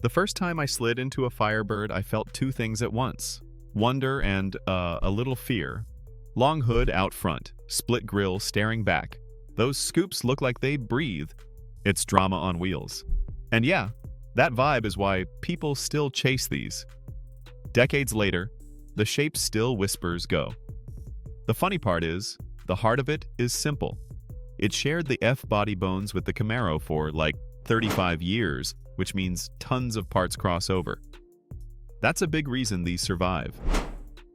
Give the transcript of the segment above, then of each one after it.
The first time I slid into a Firebird, I felt two things at once: wonder and a little fear. Long hood out front, split grille staring back. Those scoops look like they breathe. It's drama on wheels. And yeah, that vibe is why people still chase these. Decades later, the shape still whispers go. The funny part is, the heart of it is simple. It shared the F-body bones with the Camaro for like 35 years, which means tons of parts cross over. That's a big reason these survive.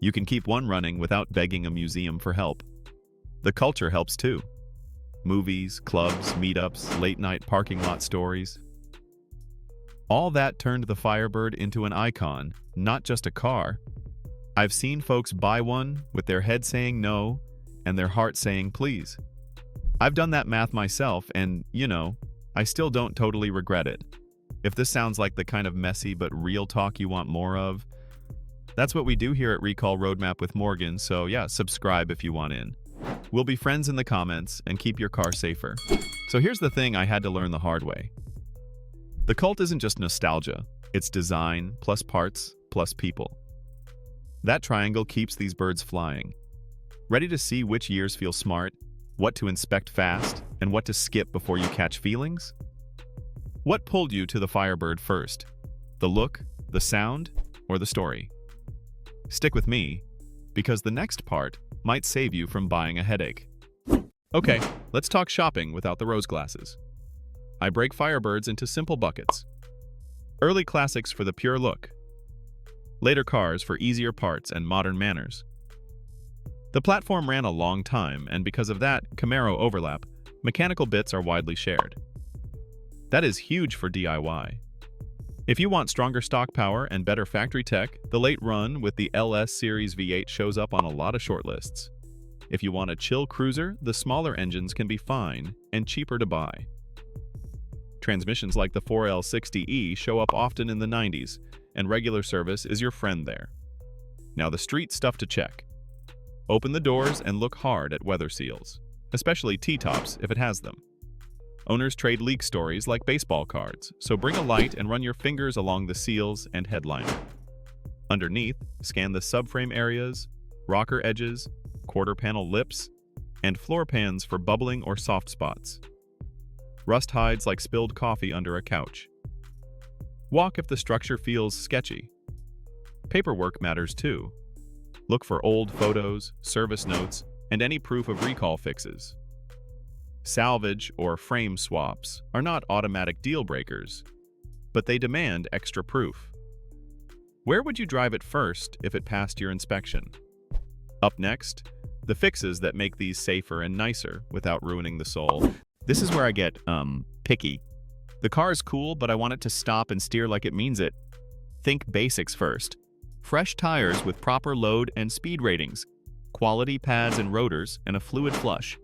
You can keep one running without begging a museum for help. The culture helps too. Movies, clubs, meetups, late-night parking lot stories. All that turned the Firebird into an icon, not just a car. I've seen folks buy one with their head saying no and their heart saying please. I've done that math myself and, I still don't totally regret it. If this sounds like the kind of messy but real talk you want more of, that's what we do here at Recall Roadmap with Morgan, so yeah, subscribe if you want in. We'll be friends in the comments and keep your car safer. So here's the thing I had to learn the hard way. The cult isn't just nostalgia, it's design plus parts plus people. That triangle keeps these birds flying. Ready to see which years feel smart, what to inspect fast, and what to skip before you catch feelings? What pulled you to the Firebird first? The look, the sound, or the story? Stick with me, because the next part might save you from buying a headache. Okay, let's talk shopping without the rose glasses. I break Firebirds into simple buckets. Early classics for the pure look. Later cars for easier parts and modern manners. The platform ran a long time, and because of that Camaro overlap, mechanical bits are widely shared. That is huge for DIY. If you want stronger stock power and better factory tech, the late run with the LS Series V8 shows up on a lot of shortlists. If you want a chill cruiser, the smaller engines can be fine and cheaper to buy. Transmissions like the 4L60E show up often in the 90s, and regular service is your friend there. Now the street stuff to check. Open the doors and look hard at weather seals, especially T-tops if it has them. Owners trade leak stories like baseball cards, so bring a light and run your fingers along the seals and headliner. Underneath, scan the subframe areas, rocker edges, quarter panel lips, and floor pans for bubbling or soft spots. Rust hides like spilled coffee under a couch. Walk if the structure feels sketchy. Paperwork matters too. Look for old photos, service notes, and any proof of recall fixes. Salvage or frame swaps are not automatic deal breakers, but they demand extra proof. Where would you drive it first if it passed your inspection? Up next, the fixes that make these safer and nicer without ruining the soul. This is where I get, picky. The car is cool, but I want it to stop and steer like it means it. Think basics first. Fresh tires with proper load and speed ratings, quality pads and rotors, and a fluid flush.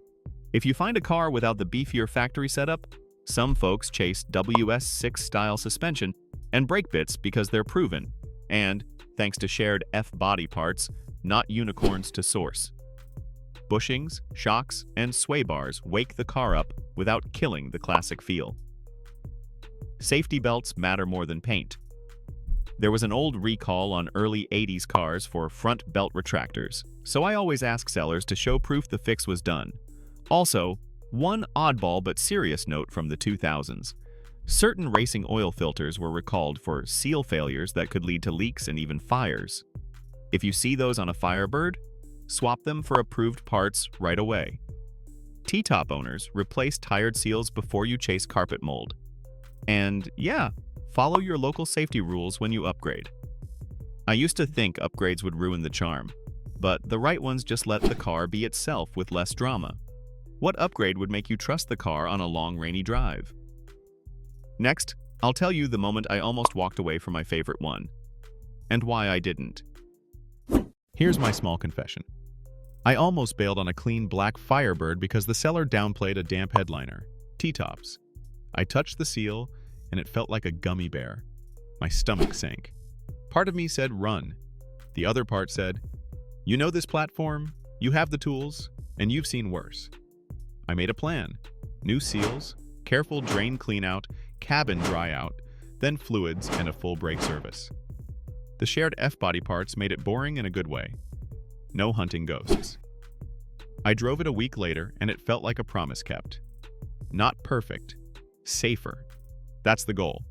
If you find a car without the beefier factory setup, some folks chase WS6 style suspension and brake bits because they're proven, and, thanks to shared F body parts, not unicorns to source. Bushings, shocks, and sway bars wake the car up without killing the classic feel. Safety belts matter more than paint. There was an old recall on early 80s cars for front belt retractors, so I always ask sellers to show proof the fix was done. Also, one oddball but serious note from the 2000s. Certain racing oil filters were recalled for seal failures that could lead to leaks and even fires. If you see those on a Firebird, swap them for approved parts right away. T-top owners, replace tired seals before you chase carpet mold. And yeah, follow your local safety rules when you upgrade. I used to think upgrades would ruin the charm, but the right ones just let the car be itself with less drama. What upgrade would make you trust the car on a long rainy drive? Next, I'll tell you the moment I almost walked away from my favorite one, and why I didn't. Here's my small confession. I almost bailed on a clean black Firebird because the seller downplayed a damp headliner, T-tops. I touched the seal, and it felt like a gummy bear. My stomach sank. Part of me said run. The other part said, you know this platform, you have the tools, and you've seen worse. I made a plan. New seals, careful drain clean out, cabin dry out, then fluids and a full brake service. The shared F-body parts made it boring in a good way. No hunting ghosts. I drove it a week later and it felt like a promise kept. Not perfect, safer. That's the goal.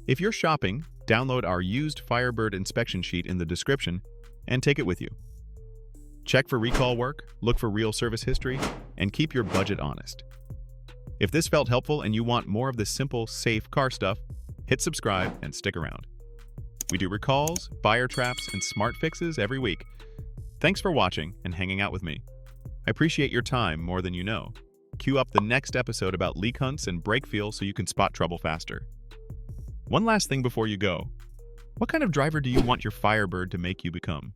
If you're shopping, download our used Firebird inspection sheet in the description and take it with you. Check for recall work, look for real service history, and keep your budget honest. If this felt helpful and you want more of this simple, safe car stuff, hit subscribe and stick around. We do recalls, buyer traps, and smart fixes every week. Thanks for watching and hanging out with me. I appreciate your time more than you know. Queue up the next episode about leak hunts and brake feel so you can spot trouble faster. One last thing before you go. What kind of driver do you want your Firebird to make you become?